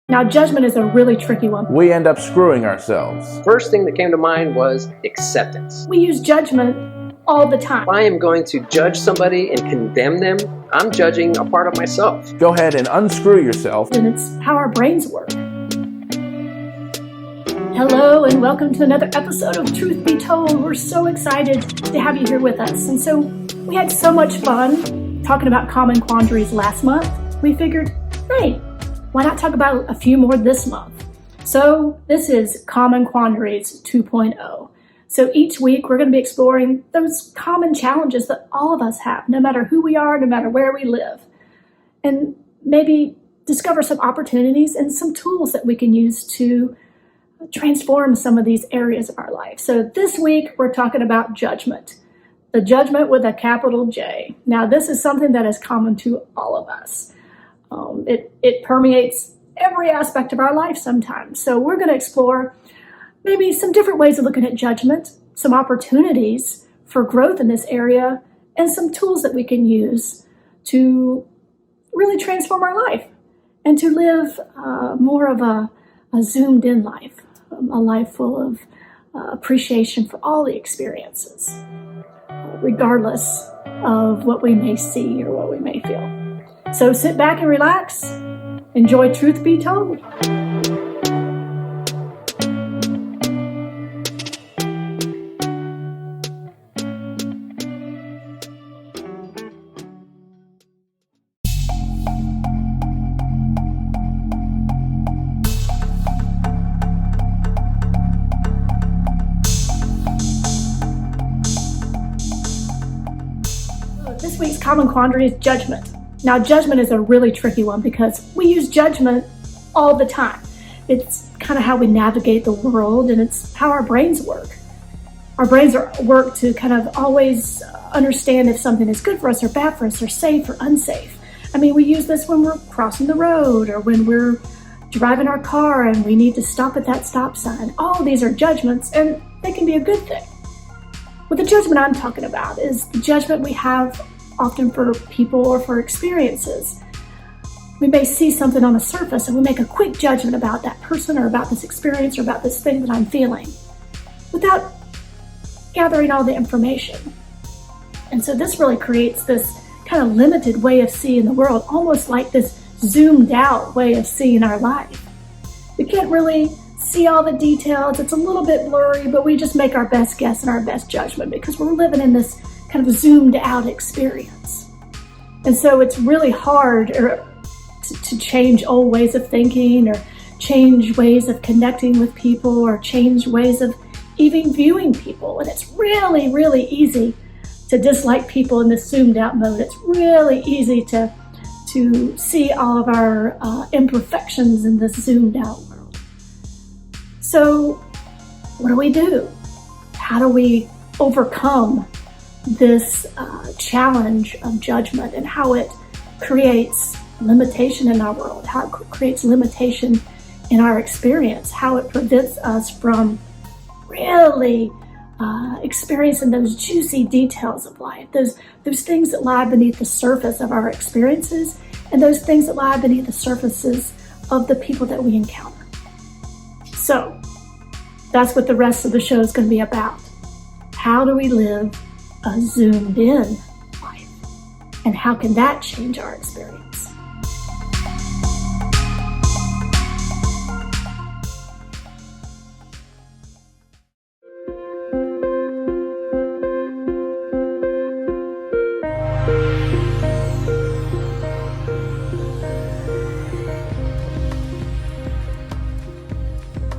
Now, judgment is a really tricky one. We end up screwing ourselves. First thing that came to mind was acceptance. We use judgment all the time. If I am going to judge somebody and condemn them, I'm judging a part of myself. Go ahead and unscrew yourself. And it's how our brains work. Hello and welcome to another episode of Truth Be Told. We're so excited to have you here with us. And so we had so much fun talking about common quandaries last month. We figured, hey, why not talk about a few more this month? So this is Common Quandaries 2.0. So each week we're going to be exploring those common challenges that all of us have, no matter who we are, no matter where we live. And maybe discover some opportunities and some tools that we can use to transform some of these areas of our life. So this week we're talking about judgment. The judgment with a capital J. Now this is something that is common to all of us. It permeates every aspect of our life sometimes. So we're going to explore maybe some different ways of looking at judgment, some opportunities for growth in this area, and some tools that we can use to really transform our life and to live more of a zoomed in life, a life full of appreciation for all the experiences, regardless of what we may see or what we may feel. So sit back and relax. Enjoy Truth Be Told. This week's common quandary is judgment. Now, judgment is a really tricky one because we use judgment all the time. It's kind of how we navigate the world, and it's how our brains work. Our brains work to kind of always understand if something is good for us or bad for us or safe or unsafe. I mean, we use this when we're crossing the road or when we're driving our car and we need to stop at that stop sign. All these are judgments, and they can be a good thing. But the judgment I'm talking about is the judgment we have often for people or for experiences. We may see something on the surface and we make a quick judgment about that person or about this experience or about this thing that I'm feeling without gathering all the information. And so this really creates this kind of limited way of seeing the world, almost like this zoomed out way of seeing our life. We can't really see all the details. It's a little bit blurry, but we just make our best guess and our best judgment because we're living in this kind of zoomed out experience. And so it's really hard to change old ways of thinking or change ways of connecting with people or change ways of even viewing people. And it's really, really easy to dislike people in this zoomed out mode. It's really easy to see all of our imperfections in this zoomed out world. So what do? How do we overcome this challenge of judgment and how it creates limitation in our world, how it creates limitation in our experience, how it prevents us from really experiencing those juicy details of life, those things that lie beneath the surface of our experiences and those things that lie beneath the surfaces of the people that we encounter. So that's what the rest of the show is going to be about. How do we live a zoomed in life? And how can that change our experience?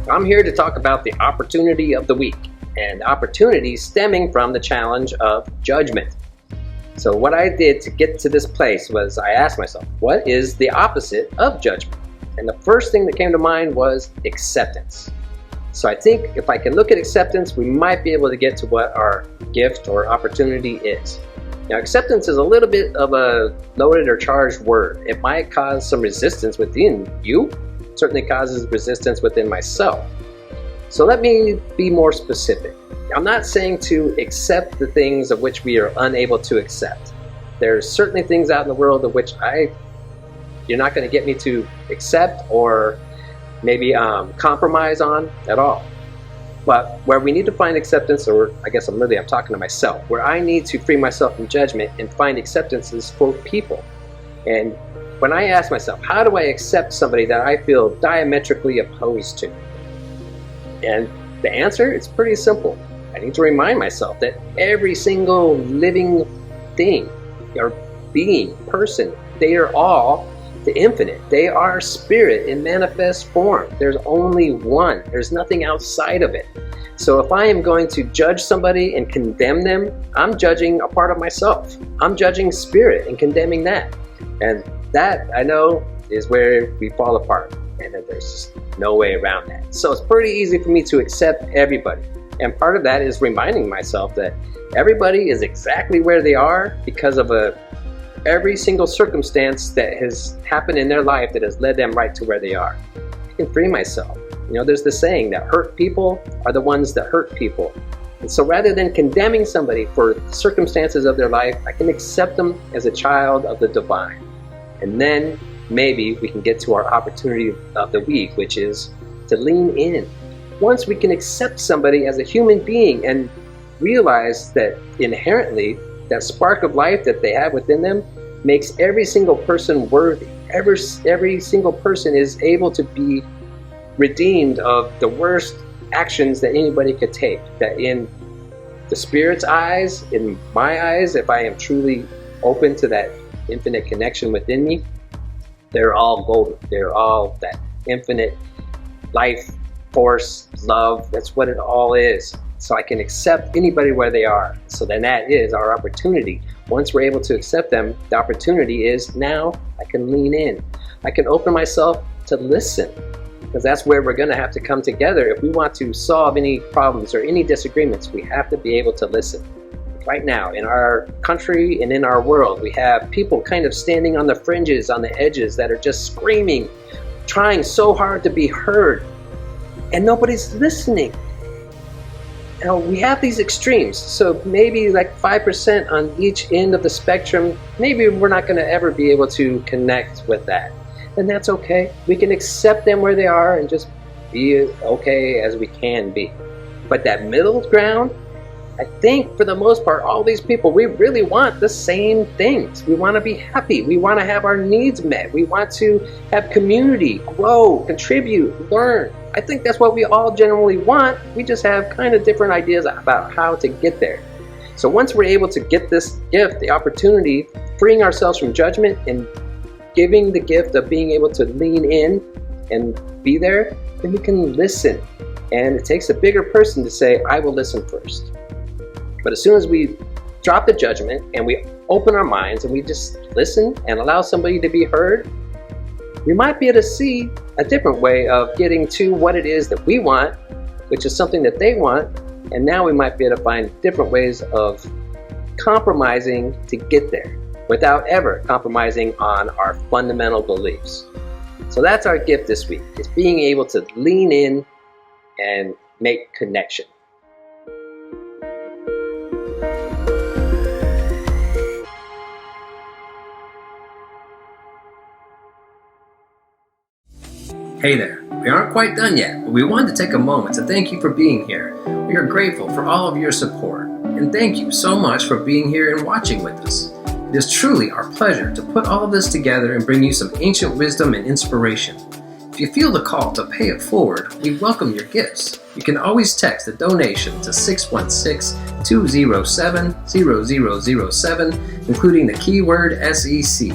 I'm here to talk about the opportunity of the week and opportunities stemming from the challenge of judgment. So what I did to get to this place was I asked myself, what is the opposite of judgment? And the first thing that came to mind was acceptance. So I think if I can look at acceptance, we might be able to get to what our gift or opportunity is. Now, acceptance is a little bit of a loaded or charged word. It might cause some resistance within you. It certainly causes resistance within myself. So let me be more specific. I'm not saying to accept the things of which we are unable to accept. There's certainly things out in the world of which you're not going to get me to accept or maybe compromise on at all. But where we need to find acceptance, or I guess I'm talking to myself, where I need to free myself from judgment and find acceptance is for people. And when I ask myself, how do I accept somebody that I feel diametrically opposed to? And the answer is pretty simple. I need to remind myself that every single living thing or being, person, they are all the infinite. They are spirit in manifest form. There's only one. There's nothing outside of it. So if I am going to judge somebody and condemn them, I'm judging a part of myself. I'm judging spirit and condemning that. And that, I know, is where we fall apart. And there's just no way around that. So it's pretty easy for me to accept everybody. And part of that is reminding myself that everybody is exactly where they are because of every single circumstance that has happened in their life that has led them right to where they are. I can free myself. You know, there's the saying that hurt people are the ones that hurt people. And so rather than condemning somebody for circumstances of their life, I can accept them as a child of the divine. And then maybe we can get to our opportunity of the week, which is to lean in. Once we can accept somebody as a human being and realize that inherently that spark of life that they have within them makes every single person worthy. Every single person is able to be redeemed of the worst actions that anybody could take. That in the Spirit's eyes, in my eyes, if I am truly open to that infinite connection within me, they're all golden. They're all that infinite life force, love. That's what it all is. So I can accept anybody where they are. So then that is our opportunity. Once we're able to accept them, the opportunity is now I can lean in. I can open myself to listen, because that's where we're going to have to come together. If we want to solve any problems or any disagreements, we have to be able to listen. Right now, in our country and in our world, we have people kind of standing on the fringes, on the edges, that are just screaming, trying so hard to be heard, and nobody's listening. Now, we have these extremes, so maybe like 5% on each end of the spectrum, maybe we're not going to ever be able to connect with that. And that's okay. We can accept them where they are and just be okay as we can be. But that middle ground, I think for the most part, all these people, we really want the same things. We want to be happy. We want to have our needs met. We want to have community, grow, contribute, learn. I think that's what we all generally want. We just have kind of different ideas about how to get there. So once we're able to get this gift, the opportunity, freeing ourselves from judgment and giving the gift of being able to lean in and be there, then we can listen. And it takes a bigger person to say, I will listen first. But as soon as we drop the judgment and we open our minds and we just listen and allow somebody to be heard, we might be able to see a different way of getting to what it is that we want, which is something that they want. And now we might be able to find different ways of compromising to get there without ever compromising on our fundamental beliefs. So that's our gift this week, is being able to lean in and make connection. Hey there, we aren't quite done yet, but we wanted to take a moment to thank you for being here. We are grateful for all of your support, and thank you so much for being here and watching with us. It is truly our pleasure to put all of this together and bring you some ancient wisdom and inspiration. If you feel the call to pay it forward, we welcome your gifts. You can always text a donation to 616-207-0007, including the keyword SEC.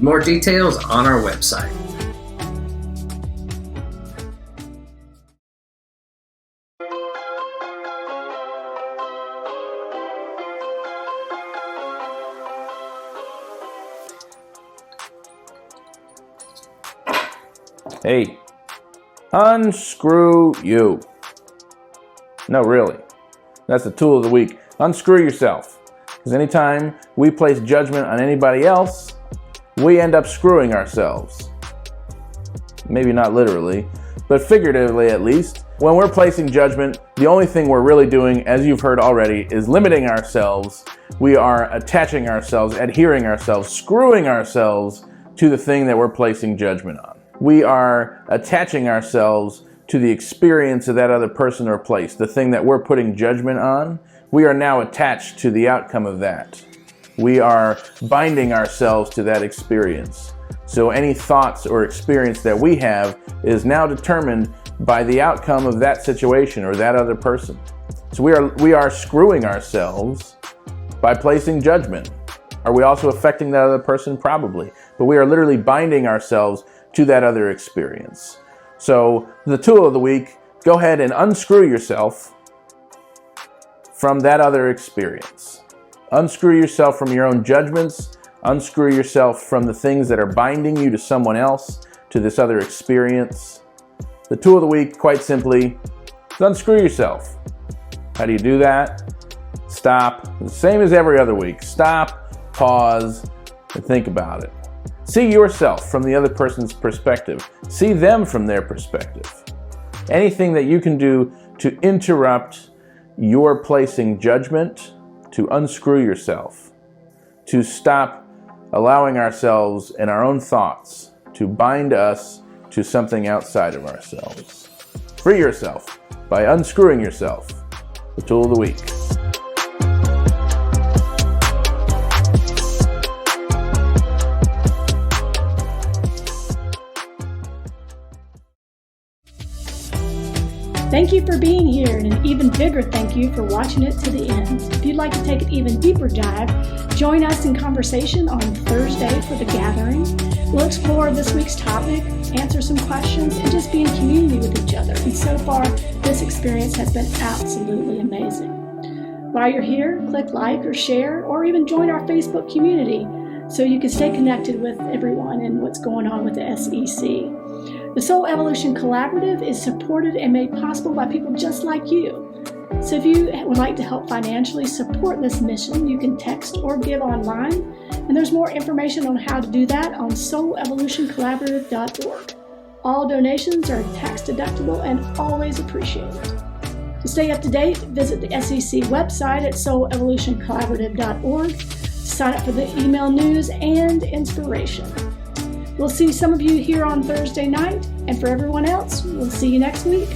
More details on our website. Hey, unscrew you. No, really. That's the tool of the week. Unscrew yourself. Because anytime we place judgment on anybody else, we end up screwing ourselves. Maybe not literally, but figuratively at least. When we're placing judgment, the only thing we're really doing, as you've heard already, is limiting ourselves. We are attaching ourselves, adhering ourselves, screwing ourselves to the thing that we're placing judgment on. we are attaching ourselves to the experience of that other person or place, the thing that we're putting judgment on. We are now attached to the outcome of that. We are binding ourselves to that experience. So any thoughts or experience that we have is now determined by the outcome of that situation or that other person. So we are screwing ourselves by placing judgment. Are we also affecting that other person? Probably. But we are literally binding ourselves to that other experience. So the tool of the week, go ahead and unscrew yourself from that other experience. Unscrew yourself from your own judgments. Unscrew yourself from the things that are binding you to someone else, to this other experience. The tool of the week, quite simply, is unscrew yourself. How do you do that? Stop. The same as every other week. Stop, pause, and think about it. See yourself from the other person's perspective. See them from their perspective. Anything that you can do to interrupt your placing judgment, to unscrew yourself, to stop allowing ourselves and our own thoughts to bind us to something outside of ourselves. Free yourself by unscrewing yourself. The tool of the week. Thank you for being here, and an even bigger thank you for watching it to the end. If you'd like to take an even deeper dive, join us in conversation on Thursday for the gathering. We'll explore this week's topic, answer some questions, and just be in community with each other. And so far, this experience has been absolutely amazing. While you're here, click like or share, or even join our Facebook community so you can stay connected with everyone and what's going on with the SEC. The Soul Evolution Collaborative is supported and made possible by people just like you. So if you would like to help financially support this mission, you can text or give online. And there's more information on how to do that on soulevolutioncollaborative.org. All donations are tax deductible and always appreciated. To stay up to date, visit the SEC website at soulevolutioncollaborative.org to sign up for the email news and inspiration. We'll see some of you here on Thursday night, and for everyone else, we'll see you next week.